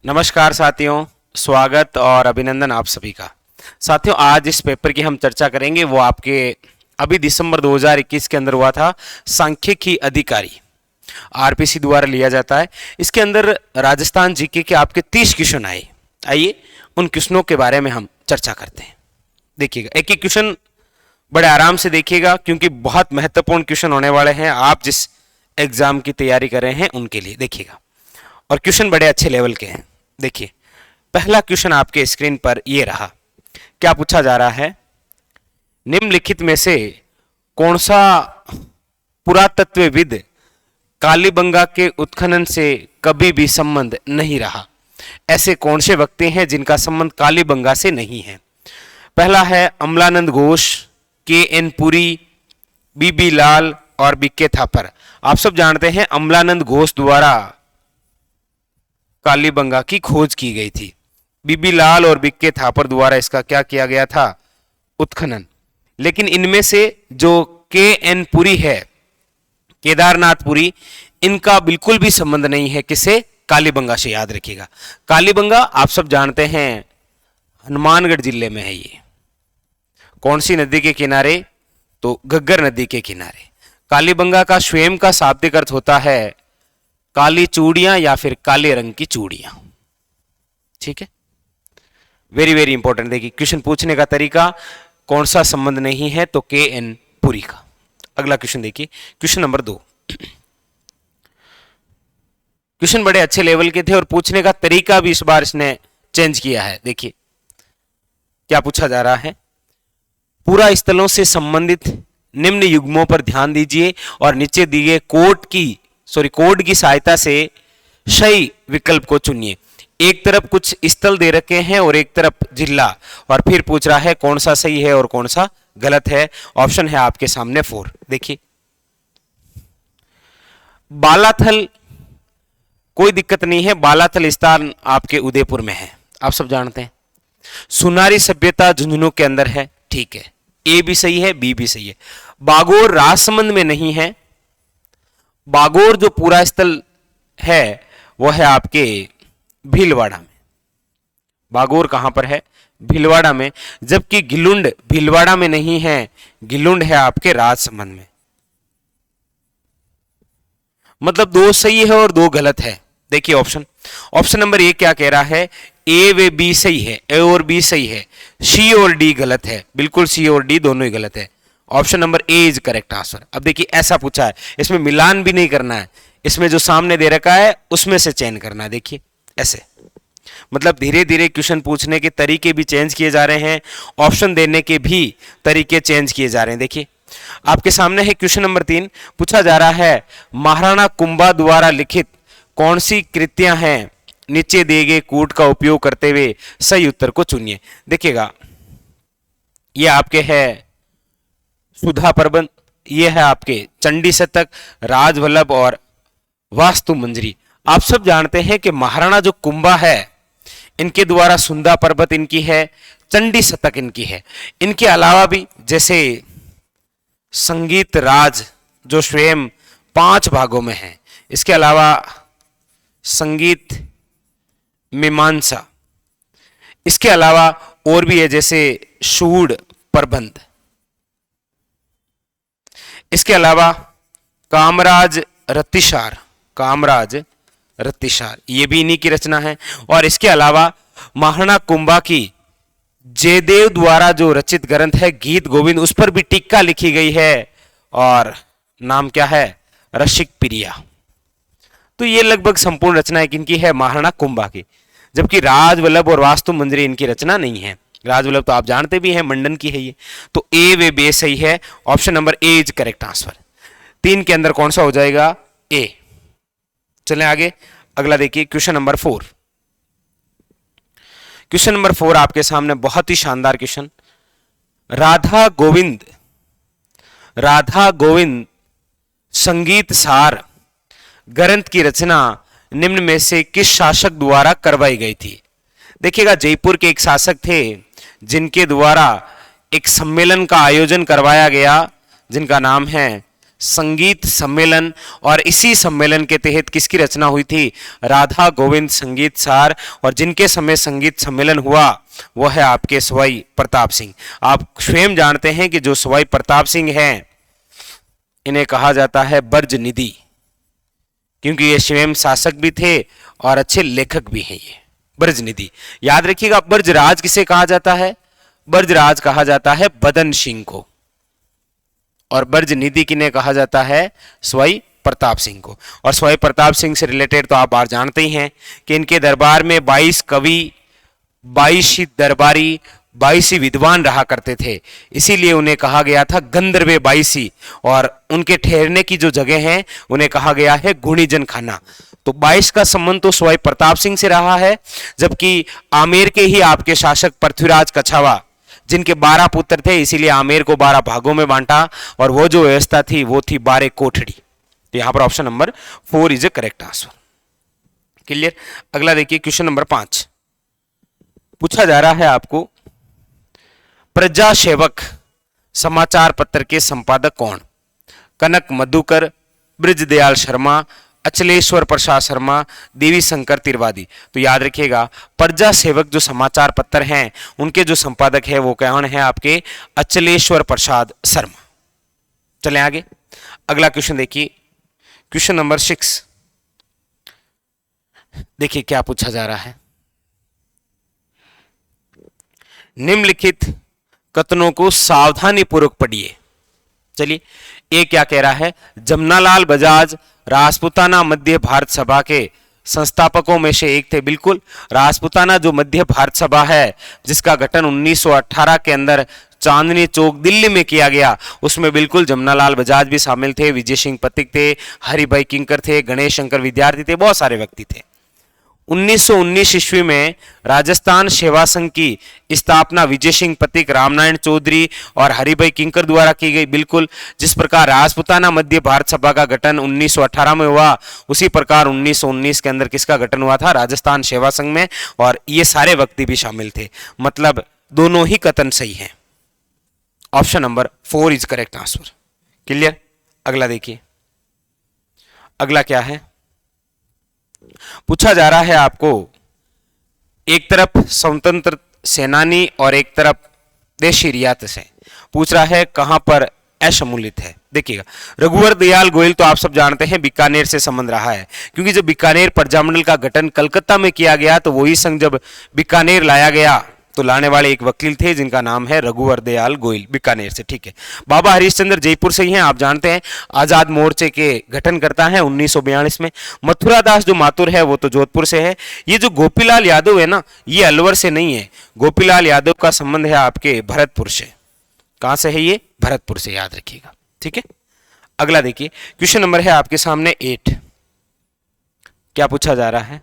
नमस्कार साथियों, स्वागत और अभिनंदन आप सभी का। साथियों, आज इस पेपर की हम चर्चा करेंगे वो आपके अभी दिसंबर 2021 के अंदर हुआ था, सांख्यिकी अधिकारी, आरपीसी द्वारा लिया जाता है। इसके अंदर राजस्थान जीके के आपके 30 क्वेश्चन आए। आइए उन क्वेश्चनों के बारे में हम चर्चा करते हैं। देखिएगा, एक एक क्वेश्चन बड़े आराम से देखिएगा क्योंकि बहुत महत्वपूर्ण क्वेश्चन होने वाले हैं आप जिस एग्जाम की तैयारी कर रहे हैं उनके लिए। देखिएगा, और क्वेश्चन बड़े अच्छे लेवल के हैं। देखिए, पहला क्वेश्चन आपके स्क्रीन पर ये रहा। क्या पूछा जा रहा है? निम्नलिखित में से कौन सा पुरातत्वविद कालीबंगा के उत्खनन से कभी भी संबंध नहीं रहा? ऐसे कौन से व्यक्ति हैं जिनका संबंध कालीबंगा से नहीं है? पहला है अमलानंद घोष, के एन पुरी, बीबी लाल और बीके थापर। आप सब जानते हैं अमलानंद घोष द्वारा कालीबंगा की खोज की गई थी। बीबी लाल और बीके थापर द्वारा इसका क्या किया गया था? उत्खनन। लेकिन इनमें से जो के एन पुरी है, केदारनाथ पुरी, इनका बिल्कुल भी संबंध नहीं है किसे? कालीबंगा से। याद रखिएगा, कालीबंगा आप सब जानते हैं हनुमानगढ़ जिले में है। ये कौन सी नदी के किनारे? तो घग्गर नदी के किनारे। कालीबंगा का स्वयं का शाब्दिक अर्थ होता है काली चूड़ियां या फिर काले रंग की चूड़ियां। ठीक है, वेरी वेरी इंपॉर्टेंट। देखिए, क्वेश्चन पूछने का तरीका, कौन सा संबंध नहीं है? तो के एन पुरी का। अगला क्वेश्चन देखिए, क्वेश्चन नंबर 2। क्वेश्चन बड़े अच्छे लेवल के थे और पूछने का तरीका भी इस बार इसने चेंज किया है। देखिए क्या पूछा जा रहा है। पूरा स्थलों से संबंधित निम्न युग्मों पर ध्यान दीजिए और नीचे दिए कोड की सहायता से सही विकल्प को चुनिए। एक तरफ कुछ स्थल दे रखे हैं और एक तरफ जिला, और फिर पूछ रहा है कौन सा सही है और कौन सा गलत है। ऑप्शन है आपके सामने 4। देखिए, बालाथल, कोई दिक्कत नहीं है, बालाथल स्थान आपके उदयपुर में है, आप सब जानते हैं। सुनारी सभ्यता झुंझुनू के अंदर है, ठीक है, ए भी सही है, बी भी सही है। बागोर राजसमंद में नहीं है। बागोर जो पूरा स्थल है वो है आपके भीलवाड़ा में। बागोर कहां पर है? भीलवाड़ा में। जबकि गिलुंड भीलवाड़ा में नहीं है, गिलुंड है आपके राजसमंद में। मतलब 2 सही है और 2 गलत है। देखिए ऑप्शन नंबर ए क्या कह रहा है? ए व बी सही है, ए और बी सही है, सी और डी गलत है। बिल्कुल सी और डी दोनों ही गलत है। Option number A is correct answer. अब देखिए, ऐसा पूछा है, इसमें मिलान भी नहीं करना है, इसमें जो सामने दे रखा है उसमें से चयन करना है। देखिए ऐसे, मतलब धीरे धीरे क्वेश्चन पूछने के तरीके भी चेंज किए जा रहे हैं, ऑप्शन देने के भी तरीके चेंज किए जा रहे हैं। देखिए आपके सामने है क्वेश्चन नंबर 3। पूछा जा रहा है महाराणा कुंभा द्वारा लिखित कौन सी कृतियां हैं? नीचे दिए गए कूट का उपयोग करते हुए सही उत्तर को चुनिए। देखिएगा, ये आपके है सुधा प्रबंध, ये है आपके चंडी शतक, राजवल्लभ और वास्तु मंजरी। आप सब जानते हैं कि महाराणा जो कुंभा है इनके द्वारा सुंदा पर्वत इनकी है, चंडी शतक इनकी है। इनके अलावा भी जैसे संगीत राज जो स्वयं 5 भागों में है, इसके अलावा संगीत मीमांसा, इसके अलावा और भी है जैसे शूड प्रबंध, इसके अलावा कामराज रतिशार, ये भी इन्हीं की रचना है। और इसके अलावा महाराणा कुंभा की जयदेव द्वारा जो रचित ग्रंथ है गीत गोविंद, उस पर भी टीका लिखी गई है और नाम क्या है? रसिक प्रिया। तो ये लगभग संपूर्ण रचना किनकी है? महाराणा कुंभा की। जबकि राजवल्लभ और वास्तु मंजरी इनकी रचना नहीं है। राजवल्लभ तो आप जानते भी हैं मंडन की है ये। तो ए वे बे सही है। Option number A is correct answer. 3 के अंदर कौन सा हो जाएगा? ए। चलें आगे, अगला देखिए क्वेश्चन नंबर 4। क्वेश्चन नंबर 4 आपके सामने बहुत ही शानदार क्वेश्चन। राधा गोविंद संगीत सार ग्रंथ की रचना निम्न में से किस शासक द्वारा करवाई गई थी? देखिएगा, जयपुर के एक शासक थे जिनके द्वारा एक सम्मेलन का आयोजन करवाया गया, जिनका नाम है संगीत सम्मेलन, और इसी सम्मेलन के तहत किसकी रचना हुई थी? राधा गोविंद संगीत सार, और जिनके समय संगीत सम्मेलन हुआ वो है आपके सवाई प्रताप सिंह। आप स्वयं जानते हैं कि जो सवाई प्रताप सिंह हैं इन्हें कहा जाता है ब्रज निधि, क्योंकि ये स्वयं शासक भी थे और अच्छे लेखक भी हैं। ये ब्रज निधि याद रखिएगा। ब्रजराज किसे कहा जाता है? ब्रजराज कहा जाता है बदन सिंह को, और ब्रज निधि किन्हें कहा जाता है? सवाई प्रताप सिंह को। और सवाई प्रताप सिंह से रिलेटेड तो आप बात जानते ही हैं कि इनके दरबार में 22 कवि, 22 दरबारी, 22 विद्वान रहा करते थे, इसीलिए उन्हें कहा गया था गंधर्व 22, और उनके ठहरने की जो जगह है उन्हें कहा गया है गुणीजन खाना। तो 22 का संबंध तो सवाई प्रताप सिंह से रहा है, जबकि आमेर के ही आपके शासक पृथ्वीराज कछावा, जिनके 12 पुत्र थे, इसीलिए आमेर को 12 भागों में बांटा, और वो जो व्यवस्था थी वो थी 12 कोठड़ी। तो यहां पर option number 4 is A correct answer. Clear? अगला देखिए क्वेश्चन नंबर 5 पूछा जा रहा है आपको, प्रजा सेवक समाचार पत्र के संपादक कौन? कनक मधुकर, ब्रजदयाल शर्मा, अचलेश्वर प्रसाद शर्मा, देवी शंकर तिवारी। तो याद रखिएगा, प्रजा सेवक जो समाचार पत्र हैं उनके जो संपादक है वो कौन है? आपके अचलेश्वर प्रसाद शर्मा। चलें आगे, अगला क्वेश्चन देखिए, क्वेश्चन नंबर 6। देखिए क्या पूछा जा रहा है, निम्नलिखित कथनों को सावधानी पूर्वक पढ़िए। चलिए, ये क्या कह रहा है? जमनालाल बजाज राजपूताना मध्य भारत सभा के संस्थापकों में से एक थे। बिल्कुल, राजपूताना जो मध्य भारत सभा है जिसका गठन 1918 के अंदर चांदनी चौक दिल्ली में किया गया, उसमें बिल्कुल जमनालाल बजाज भी शामिल थे, विजय सिंह पथिक थे, हरिभाई किंकर थे, गणेश शंकर विद्यार्थी थे, बहुत सारे व्यक्ति थे। 1919 ईस्वी में राजस्थान सेवा संघ की स्थापना विजय सिंह पथिक, रामनारायण चौधरी और हरिभाई किंकर द्वारा की गई। बिल्कुल, जिस प्रकार राजपूताना मध्य भारत सभा का गठन 1918 में हुआ, उसी प्रकार 1919 के अंदर किसका गठन हुआ था? राजस्थान सेवा संघ में, और ये सारे व्यक्ति भी शामिल थे। मतलब दोनों ही कथन सही हैं। Option number 4 is correct answer. Clear? अगला देखिए, अगला क्या है? पूछा जा रहा है आपको, एक तरफ स्वतंत्र सेनानी और एक तरफ देशी रियासत से पूछ रहा है कहां पर असम्मिलित है। देखिएगा, रघुवर दयाल गोयल तो आप सब जानते हैं बीकानेर से संबंध रहा है, क्योंकि जब बीकानेर प्रजामंडल का गठन कलकत्ता में किया गया तो वही संघ जब बीकानेर लाया गया तो लाने वाले एक वकील थे जिनका नाम है रघुवर दयाल गोयल, बीकानेर से। ठीक है, बाबा हरिश्चंद्र जयपुर से ही हैं, आप जानते हैं, आजाद मोर्चे के गठन करता है 1942 में। मथुरा दास जो माथुर है वो तो जोधपुर से है। ये जो गोपीलाल यादव है ना, ये अलवर से नहीं है, गोपीलाल यादव का संबंध है आपके भरतपुर से। कहां से है ये? भरतपुर से, याद रखिएगा। ठीक है, अगला देखिए, क्वेश्चन नंबर है आपके सामने 8। क्या पूछा जा रहा है?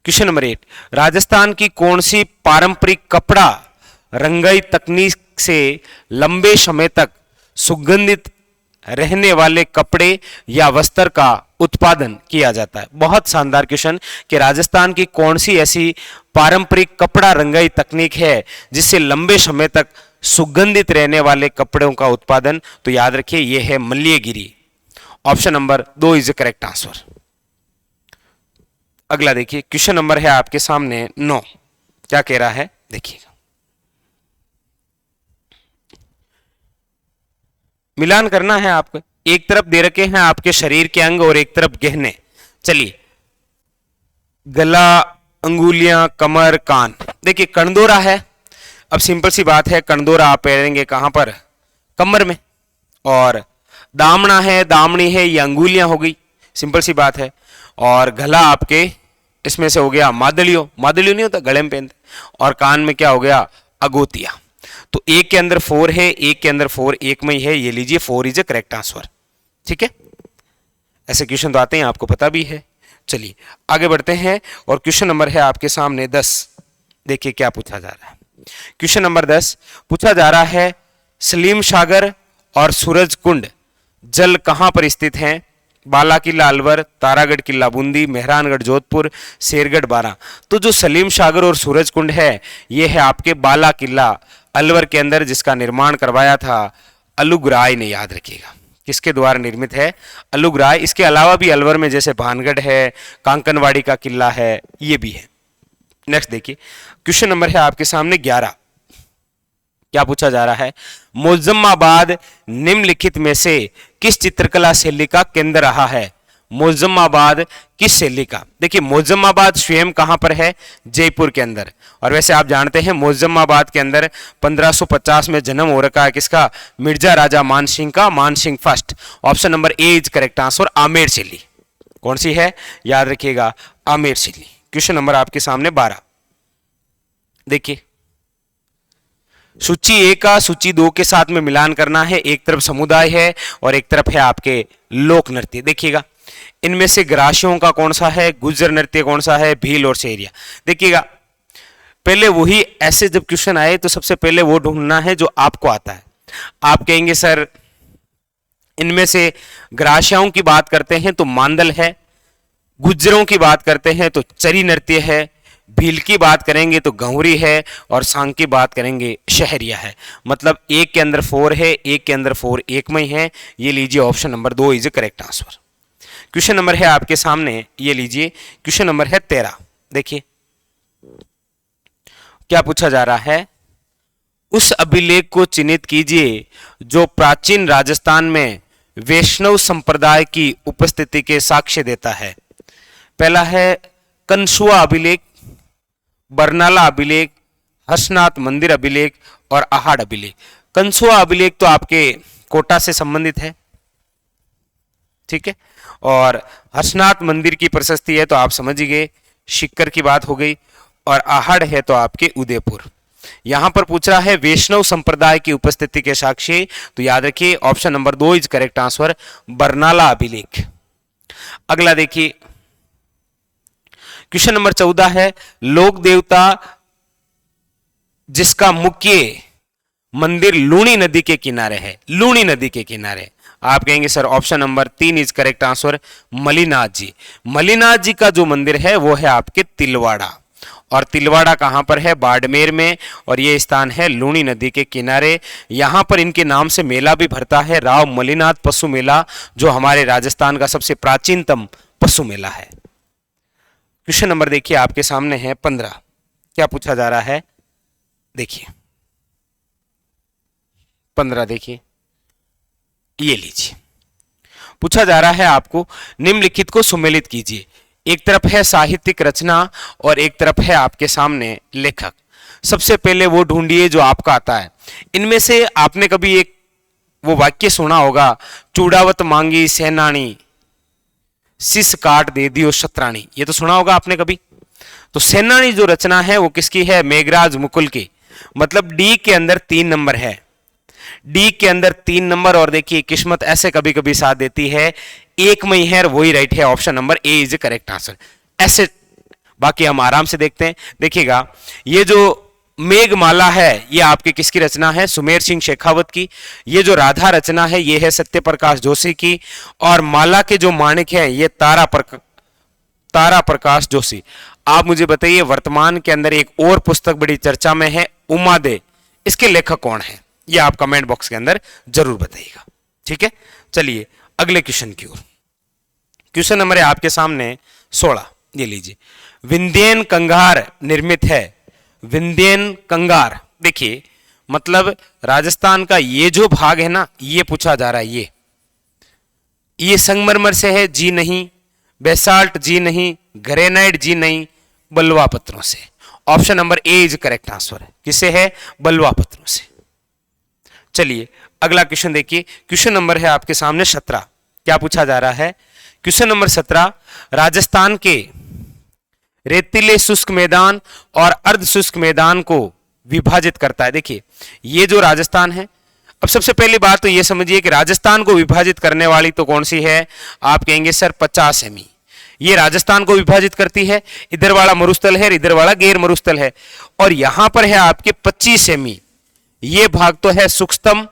क्वेश्चन नंबर 8, राजस्थान की कौन सी पारंपरिक कपड़ा रंगाई तकनीक से लंबे समय तक सुगंधित रहने वाले कपड़े या वस्त्र का उत्पादन किया जाता है? बहुत शानदार क्वेश्चन कि राजस्थान की कौन सी ऐसी पारंपरिक कपड़ा रंगाई तकनीक है जिससे लंबे समय तक सुगंधित रहने वाले कपड़ों का उत्पादन? तो याद रखिए, यह है Malayagiri. Option number 2 is the correct answer. अगला देखिए, क्वेश्चन नंबर है आपके सामने 9। क्या कह रहा है? देखिएगा, मिलान करना है आपको। एक तरफ दे रखे हैं आपके शरीर के अंग और एक तरफ गहने। चलिए, गला, अंगुलियां, कमर, कान। देखिए, कणदोरा है। अब सिंपल सी बात है, कणदोरा आप पहनेंगे कहां पर? कमर में। और दामना है, दामनी है, ये अंगुलियां हो गई, सिंपल सी बात है। और गला आपके इसमें से हो गया मादलियो, मादलियो नहीं होता, गले में पहनते। और कान में क्या हो गया? अगोतिया। तो एक के अंदर 4 है, एक के अंदर 4 एक में ही है, ये लीजिए 4 इज ए करेक्ट आंसर। ठीक है, ऐसे क्वेश्चन तो आते हैं, आपको पता भी है। चलिए आगे बढ़ते हैं, और क्वेश्चन नंबर है आपके सामने 10। देखिए क्या पूछा जा रहा है। क्वेश्चन नंबर 10 पूछा जा रहा है, सलीम सागर और सूरज कुंड जल कहां पर स्थित हैं? बाला किला अलवर, तारागढ़ किला बूंदी, मेहरानगढ़ जोधपुर, शेरगढ़ बारा। तो जो सलीम सागर और सूरज कुंड है, ये है आपके बाला किला अलवर के अंदर, जिसका निर्माण करवाया था अलुग राय ने, याद रखिएगा। किसके द्वारा निर्मित है? अलुगराय। इसके अलावा भी अलवर में जैसे भानगढ़ है, कांकनवाड़ी का किला है, ये भी है। नेक्स्ट देखिए, क्वेश्चन नंबर है आपके सामने 11। क्या पूछा जा रहा है? मोजम्माबाद निम्नलिखित में से किस चित्रकला शैली का केंद्र रहा है? मोजम्माबाद किस शैली का? देखिए, मोजम्माबाद स्वयं कहां पर है? जयपुर के अंदर। और वैसे आप जानते हैं मोजम्माबाद के अंदर 1550 में जन्म हो रखा है किसका? मिर्जा राजा मानसिंह का, Mansingh first. Option number A is correct answer, Amer शैली। कौन सी है? याद रखिएगा, आमेर शैली। क्वेश्चन नंबर आपके सामने 12। देखिए, सूची ए का सूची 2 के साथ में मिलान करना है। एक तरफ समुदाय है और एक तरफ है आपके लोक नृत्य। देखिएगा, इनमें से ग्रासियों का कौन सा है, गुज्जर नृत्य कौन सा है, भील और सेरिया। देखिएगा, पहले वही ऐसे जब क्वेश्चन आए तो सबसे पहले वो ढूंढना है जो आपको आता है। आप कहेंगे सर इनमें से ग्रासियाओं की बात करते हैं तो मांदल है, गुज्जरों की बात करते हैं तो चरी नृत्य है, भील की बात करेंगे तो गौरी है, और सांग की बात करेंगे शहरिया है। मतलब एक के अंदर 4 है, एक के अंदर 4 एक में ही है। ये लीजिए, option number 2 is correct answer. Question number है आपके सामने, ये लीजिए, क्वेश्चन नंबर है 13। देखिए क्या पूछा जा रहा है? उस अभिलेख को चिन्हित कीजिए जो प्राचीन राजस्थान में वैष्णव संप्रदाय की उपस्थिति के साक्ष्य देता है। पहला है कंसुआ अभिलेख, बरनाला अभिलेख, हर्षनाथ मंदिर अभिलेख और आहाड़ अभिलेख। कंसुआ अभिलेख तो आपके कोटा से संबंधित है, ठीक है, और हर्षनाथ मंदिर की प्रशस्ति है तो आप समझ गए, शिक्कर की बात हो गई, और आहाड़ है तो आपके उदयपुर। यहां पर पूछ रहा है वैष्णव संप्रदाय की उपस्थिति के साक्षी, तो याद रखिए option number 2 is correct answer, Barnala अभिलेख। अगला देखिए, क्वेश्चन नंबर 14 है, लोक देवता जिसका मुख्य मंदिर लूणी नदी के किनारे है। लूणी नदी के किनारे आप कहेंगे sir option number 3 is correct answer, Malinath ji. Malinath ji का जो मंदिर है वो है आपके तिलवाड़ा, और तिलवाड़ा कहां पर है? बाड़मेर में, और ये स्थान है लूणी नदी के किनारे। यहां पर इनके नाम से मेला भी भरता है, राव मलिनाथ पशु मेला, जो हमारे राजस्थान का सबसे प्राचीनतम पशु मेला है। क्वेश्चन नंबर देखिए आपके सामने है 15। क्या पूछा जा रहा है? देखिए 15 देखिए, ये लीजिए, पूछा जा रहा है आपको निम्नलिखित को सुमेलित कीजिए। एक तरफ है साहित्यिक रचना और एक तरफ है आपके सामने लेखक। सबसे पहले वो ढूंढिए जो आपका आता है। इनमें से आपने कभी एक वो वाक्य सुना होगा, चूड़ावत मांगी सेनानी, सिस काट दे दियो शत्राणी। ये तो सुना होगा आपने कभी। तो सेनानी जो रचना है वो किसकी है? मेघराज मुकुल की। मतलब डी के अंदर 3 नंबर है, डी के अंदर 3 नंबर। और देखिए किस्मत ऐसे कभी कभी साथ देती है, एक में ही है और वही राइट है, option number A is correct answer. ऐसे बाकी हम आराम से देखते हैं। देखिएगा, ये जो मेघमाला है ये आपकी किसकी रचना है? सुमेर सिंह शेखावत की। ये जो राधा रचना है ये है सत्य प्रकाश जोशी की। और माला के जो माणिक है ये तारा प्रकाश जोशी। आप मुझे बताइए वर्तमान के अंदर एक और पुस्तक बड़ी चर्चा में है, उमा दे, इसके लेखक कौन है? ये आप कमेंट बॉक्स के अंदर जरूर बताइएगा, ठीक है। चलिए अगले क्वेश्चन की ओर। क्वेश्चन नंबर है आपके सामने 16। ये लीजिए, विंध्यन कंगार निर्मित है। विंध्यन कंगार, देखिए मतलब राजस्थान का ये जो भाग है ना, ये पूछा जा रहा है। ये संगमरमर से है? जी नहीं। बेसाल्ट? जी नहीं। ग्रेनाइट? जी नहीं। बलुआ पत्थरों से। Option number A is correct answer है। किससे है? बलुआ पत्थरों से। चलिए अगला क्वेश्चन देखिए, क्वेश्चन नंबर है आपके सामने 17। क्या पूछा जा रहा है? क्वेश्चन नंबर 17, राजस्थान के रेतीले शुष्क मैदान और अर्ध शुष्क मैदान को विभाजित करता है। देखिए ये जो राजस्थान है, अब सबसे पहली बात तो ये समझिए कि राजस्थान को विभाजित करने वाली तो कौन सी है? आप कहेंगे सर 50 सेमी। ये राजस्थान को विभाजित करती है। इधर वाला मरुस्थल है, इधर वाला गैर मरुस्थल है, और यहां पर है आपके 25 सेमी। ये भाग तो है सूक्ष्म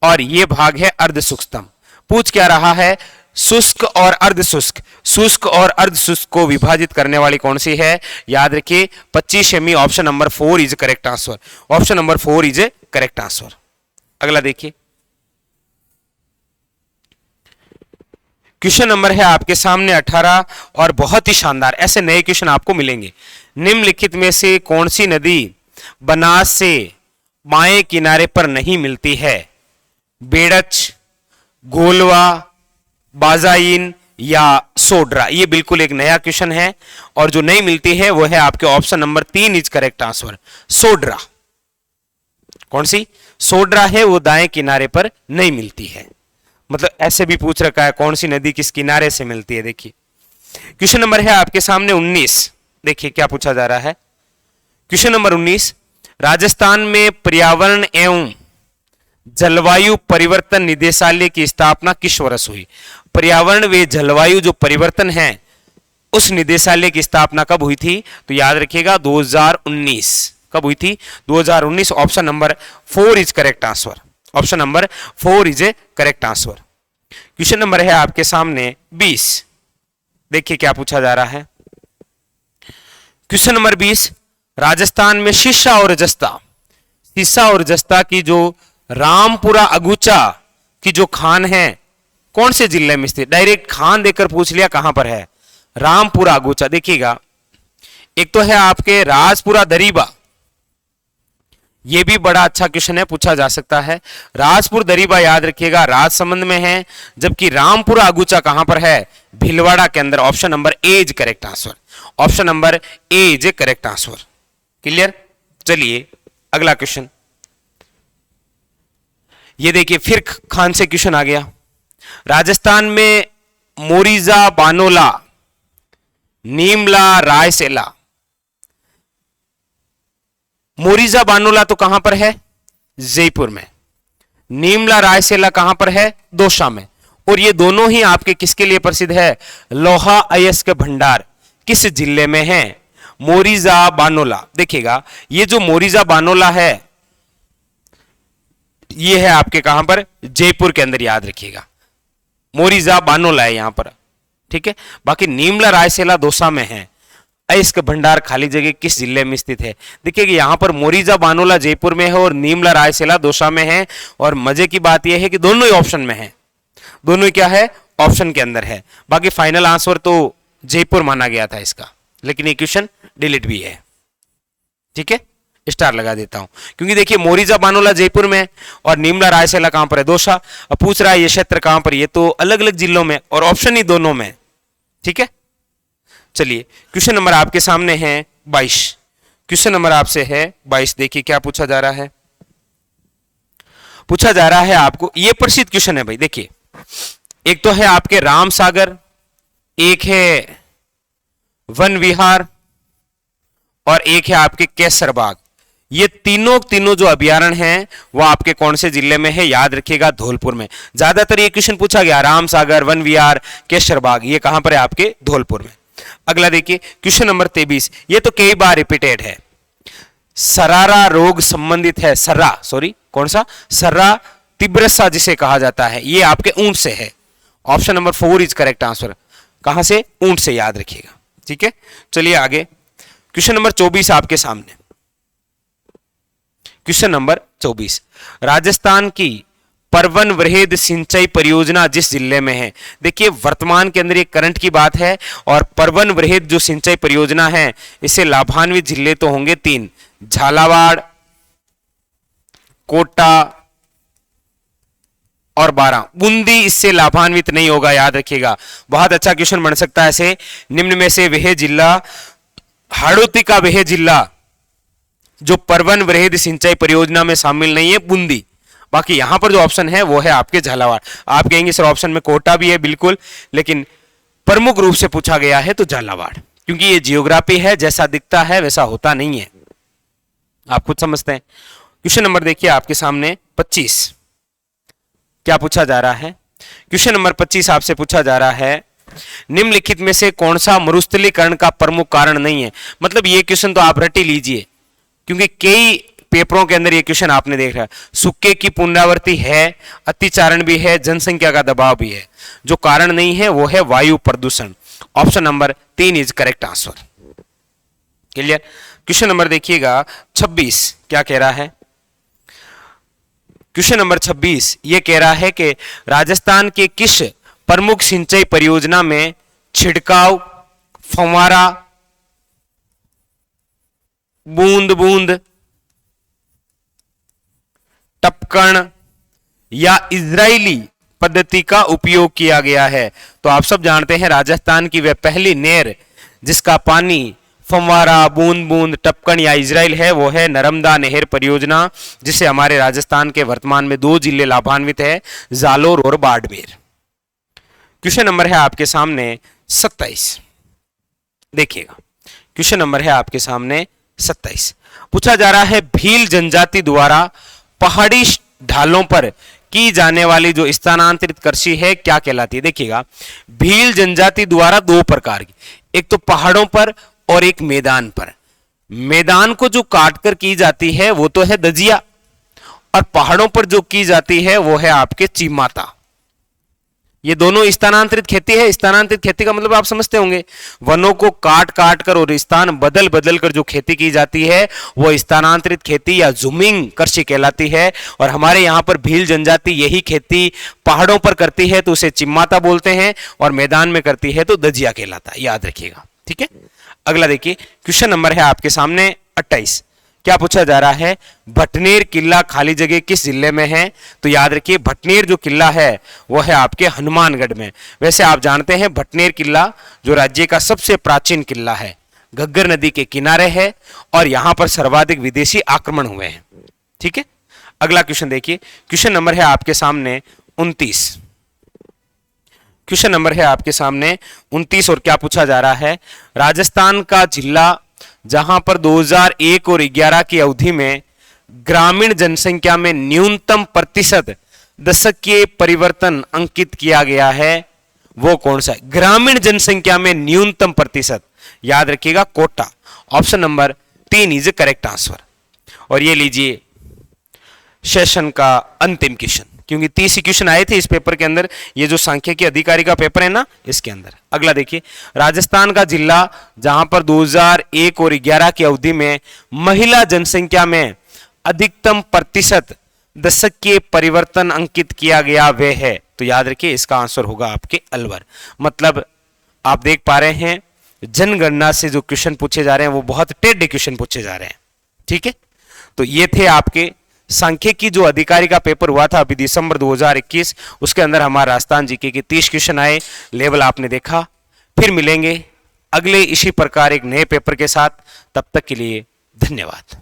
और ये भाग है अर्ध सूक्ष्म। पूछ क्या रहा है? शुष्क और अर्ध शुष्क। शुष्क और अर्ध शुष्क को विभाजित करने वाली कौन सी है? याद रखिए 25 semi. Option number 4 is correct answer. Option number 4 is correct answer. अगला देखिए, क्वेश्चन नंबर है आपके सामने 18 और बहुत ही शानदार, ऐसे नए क्वेश्चन आपको मिलेंगे। निम्नलिखित में से कौन सी नदी बनास से बाएं किनारे पर नहीं मिलती है? बेड़च, गोलवा, बाजाइन या सोड्रा। ये बिल्कुल एक नया क्वेश्चन है और जो नहीं मिलती है वो है आपके option number 3 is correct answer, Sodra. कौन सी? सोड्रा है, वो दाएं किनारे पर नहीं मिलती है। मतलब ऐसे भी पूछ रखा है कौन सी नदी किस किनारे से मिलती है। देखिए क्वेश्चन नंबर है आपके सामने 19, देखिए क्या पूछा जा रहा है। क्वेश्चन नंबर 19, राजस्थान में पर्यावरण एवं जलवायु परिवर्तन निदेशालय की स्थापना किस वर्ष हुई? पर्यावरण व जलवायु जो परिवर्तन है उस निदेशालय की स्थापना कब हुई थी? तो याद रखिएगा 2019। कब हुई थी? 2019। Option number 4 is correct answer. Option number 4 is A correct answer. Question number है आपके सामने 20, देखिए क्या पूछा जा रहा है। क्वेश्चन नंबर 20, राजस्थान में सीसा और जस्ता की जो रामपुरा अगुचा की जो खान है कौन से जिले में स्थित? डायरेक्ट खान देकर पूछ लिया कहां पर है। रामपुरा अगुचा, देखिएगा एक तो है आपके राजपुरा दरीबा, ये भी बड़ा अच्छा क्वेश्चन है, पूछा जा सकता है। राजपुर दरीबा याद रखिएगा राजसमंद में है, जबकि रामपुरा अगुचा कहां पर है? भीलवाड़ा के अंदर। Option number A is correct answer. Option number A is correct answer. Clear? चलिए अगला क्वेश्चन, ये देखिए फिर खान से क्वेश्चन आ गया। राजस्थान में मोरिजा बानोला, नीमला, रायसेला। मोरिजा बानोला तो कहां पर है? जयपुर में। नीमला रायसेला कहां पर है? दौसा में। और ये दोनों ही आपके किसके लिए प्रसिद्ध है? लोहा अयस्क भंडार किस जिले में है? मोरिजा बानोला। देखिएगा ये जो मोरिजा बानोला है ये है आपके कहां पर? जयपुर के अंदर, याद रखिएगा मोरिजा बानोला है यहां पर, ठीक है। बाकी नीमला रायसेला दौसा में है। अयस्क भंडार खाली जगह किस जिले में स्थित है? देखिए यहां पर मोरिजा बानोला जयपुर में है और नीमला रायसेला दौसा में है। और मजे की बात यह है कि दोनों ही ऑप्शन में है, दोनों ही क्या है? ऑप्शन के अंदर है। बाकी फाइनल आंसर तो जयपुर माना गया था इसका, लेकिन ये क्वेश्चन डिलीट भी है, ठीक है। स्टार लगा देता हूं क्योंकि देखिए मोरिजा बानोला जयपुर में और नीमला रायसेला कहां पर है? दौसा। अब पूछ रहा है ये क्षेत्र कहां पर? ये तो अलग अलग जिलों में और ऑप्शन ही दोनों में, ठीक है। चलिए क्वेश्चन नंबर आपके सामने है 22। क्वेश्चन नंबर आपसे है 22, देखिए क्या पूछा जा रहा है। पूछा जा रहा है आपको, ये प्रसिद्ध क्वेश्चन है भाई। देखिए एक तो है आपके राम सागर, एक है वन विहार और एक है आपके केसर बाग। ये तीनों जो अभ्यारण्य हैं वो आपके कौन से जिले में है? याद रखिएगा धौलपुर में। ज्यादातर ये क्वेश्चन पूछा गया राम सागर, वन विहार, केसर बाग, ये कहां पर है? आपके धौलपुर में। अगला देखिए क्वेश्चन नंबर 23, ये तो कई बार रिपीटेड है। सरारा रोग संबंधित है, कौन सा? सर्रा तिब्रसा जिसे कहा जाता है, ये आपके ऊंट से है। Option number 4 is correct answer. कहां से? ऊंट से, याद रखिएगा, ठीक है। चलिए आगे क्वेश्चन नंबर 24 आपके सामने। क्वेश्चन नंबर 24, राजस्थान की परवन वृहद सिंचाई परियोजना जिस जिले में है? देखिए वर्तमान के अंदर ये करंट की बात है और परवन वृहद जो सिंचाई परियोजना है इससे लाभान्वित जिले तो होंगे 3, झालावाड़, कोटा और 12। बूंदी इससे लाभान्वित नहीं होगा, याद रखिएगा। बहुत अच्छा क्वेश्चन बन सकता है ऐसे। निम्न में से वह जिला, हाड़ौती का वह जिला जो परवन वृहद सिंचाई परियोजना में शामिल नहीं है, बूंदी। बाकी यहां पर जो ऑप्शन है वो है आपके झालावाड़। आप कहेंगे सर ऑप्शन में कोटा भी है, बिल्कुल, लेकिन प्रमुख रूप से पूछा गया है तो झालावाड़, क्योंकि ये जियोग्राफी है, जैसा दिखता है वैसा होता नहीं है, आप खुद समझते हैं। क्वेश्चन नंबर देखिए आपके सामने 25, क्या पूछा जा रहा है। क्वेश्चन नंबर 25 आपसे पूछा जा रहा है, निम्नलिखित में से कौन सा मरुस्थलीकरण का प्रमुख कारण नहीं है? मतलब ये क्वेश्चन तो आप रट ही लीजिए, क्योंकि कई पेपरों के अंदर ये क्वेश्चन आपने देख रहा है। सूखे की पुनरावृत्ति है, अतिचारण भी है, जनसंख्या का दबाव भी है। जो कारण नहीं है वो है वायु प्रदूषण। Option number 3 is correct answer. Clear? Question number देखिएगा 26, क्या कह रहा है। क्वेश्चन नंबर 26 ये कह रहा है कि राजस्थान के किस प्रमुख सिंचाई परियोजना में छिड़काव, फव्वारा, बूंद बूंद, टपकन या इजरायली पद्धति का उपयोग किया गया है। तो आप सब जानते हैं राजस्थान की वह पहली नहर जिसका पानी फव्वारा, बूंद बूंद, टपकन या इजराइल है, वो है नर्मदा नहर परियोजना, जिसे हमारे राजस्थान के वर्तमान में 2 जिले लाभान्वित है, जालोर और बाड़मेर। क्वेश्चन नंबर है आपके सामने 27। देखिएगा, क्वेश्चन नंबर है आपके सामने 27। पूछा जा रहा है भील जनजाति द्वारा पहाड़ी ढालों पर की जाने वाली जो स्थानांतरित कृषि है क्या कहलाती है। देखिएगा, भील जनजाति द्वारा 2 प्रकार की, एक तो पहाड़ों पर और एक मैदान पर। मैदान को जो काटकर की जाती है वो तो है दजिया, और पहाड़ों पर जो की जाती है वो है आपके चीमाता। ये दोनों स्थानांतरित खेती है। स्थानांतरित खेती का मतलब आप समझते होंगे, वनों को काट काट कर और स्थान बदल बदल कर जो खेती की जाती है वो स्थानांतरित खेती या ज़ूमिंग कृषि कहलाती है। और हमारे यहाँ पर भील जनजाति यही खेती पहाड़ों पर करती है तो उसे चिम्माता बोलते हैं, और मैदान में करती है तो दजिया कहलाता है, याद रखिएगा। ठीक है, अगला देखिए, क्वेश्चन नंबर है आपके सामने 28। क्या पूछा जा रहा है, भटनेर किला खाली जगह किस जिले में है। तो याद रखिए, भटनेर जो किला है वो है आपके हनुमानगढ़ में। वैसे आप जानते हैं भटनेर किला जो राज्य का सबसे प्राचीन किला है, घग्गर नदी के किनारे है, और यहां पर सर्वाधिक विदेशी आक्रमण हुए हैं। ठीक है, अगला क्वेश्चन देखिए, क्वेश्चन नंबर है आपके सामने 29। क्वेश्चन नंबर है आपके सामने 29 और क्या पूछा जा रहा है, राजस्थान का जिला जहां पर 2001 और 11 की अवधि में ग्रामीण जनसंख्या में न्यूनतम प्रतिशत दशकीय परिवर्तन अंकित किया गया है, वो कौन सा है। ग्रामीण जनसंख्या में न्यूनतम प्रतिशत, याद रखिएगा quota. Option number 3 is correct answer. और ये लीजिए सेशन का अंतिम क्वेश्चन, क्योंकि 30 क्वेश्चन आए थे इस पेपर के अंदर, ये जो सांख्यिकी अधिकारी का पेपर है ना इसके अंदर। अगला देखिए, राजस्थान का जिला जहां पर 2001 और 11 की अवधि में महिला जनसंख्या में अधिकतम प्रतिशत दशकीय परिवर्तन अंकित किया गया वे है। तो याद रखिए इसका आंसर होगा आपके अलवर। मतलब आप देख पा रहे हैं जनगणना से जो क्वेश्चन पूछे जा रहे हैं वो बहुत टेढ़े क्वेश्चन पूछे जा रहे हैं। ठीक है, तो ये थे आपके सांख्यिकी जो अधिकारी का पेपर हुआ था अभी दिसंबर 2021, उसके अंदर हमारा राजस्थान जीके के 30 क्वेश्चन आए, लेवल आपने देखा। फिर मिलेंगे अगले इसी प्रकार एक नए पेपर के साथ, तब तक के लिए धन्यवाद।